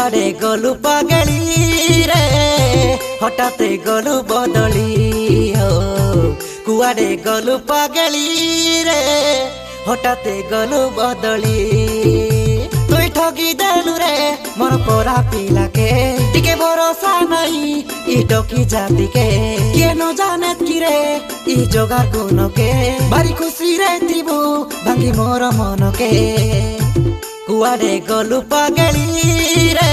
कुआडे गलु पागली रे हठाते गलु बदली हो कुआडे गलु पागली रे हठाते गलु बदली तुई ठगी देलु रे मोर पोरा पिला के टिके भरोसा नहीं ई टोकी जाति के न जाने कि रे ई जोगार गुण के भारी खुशी रे थिबु भांगी मोर मन के कुआडे गलु पागली रे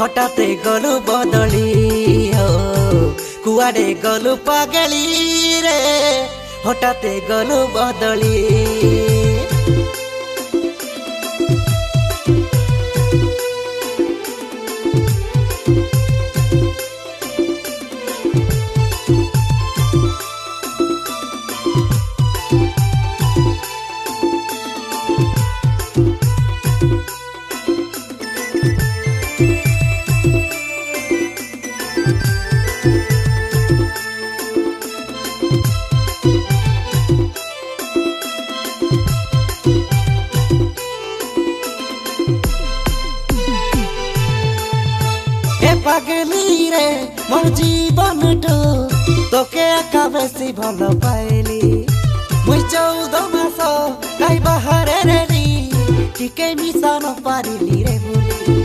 हठाते गलु बदली हो कुआडे गलु पागली रे हठाते गलु बदली पागली रे मोर जीवन तोके एका बेसी भल पाइली मुई 14 मास काई बाहरे रेली टिके मिसा न पारिली रे बोली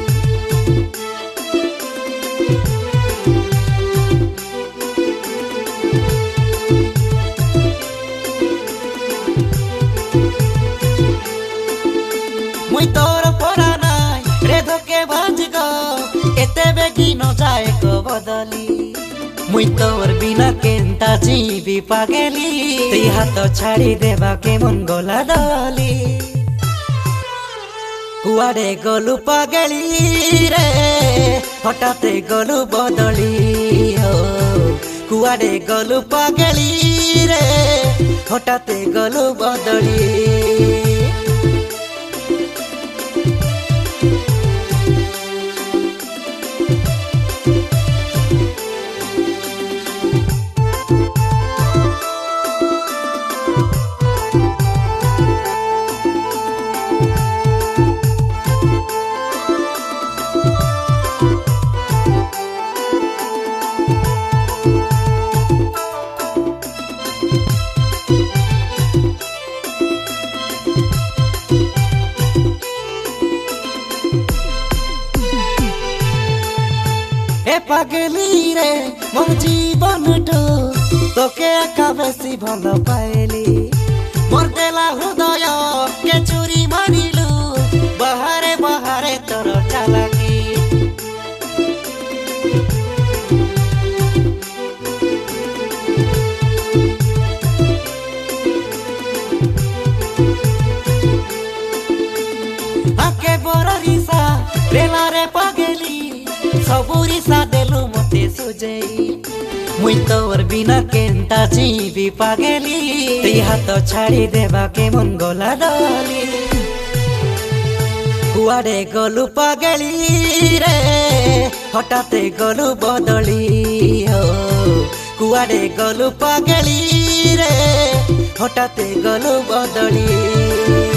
मुई तोर परा नाई रे धोके भांज गो एते बेगी न जाए को बदली मुई तोर बिना केंता जीवी पागली तुई हाथ छाड़ी देवा के मन गोला डली कुआडे गलु पागली रे हठाते गलु बदली हो कुआडे गलु पागली रे हठाते गलु बदली पागली रे मोर जीवन तोके एका बेसी भल पाइली मोर देला हृदय के चुरी मानिलु बाहरे बाहरे तोर चालाकी आके बोर रिसा रेला रे पागली सबुरी सा देलु मते सुजई मुई तोर बिना केंता जीवी पागली तुई हाथ छाड़ी देवा के मन गोला डली कुआडे गलु पागली रे हठाते गलु बदली हो कुआडे गलु पागली रे हठाते गलु बदली।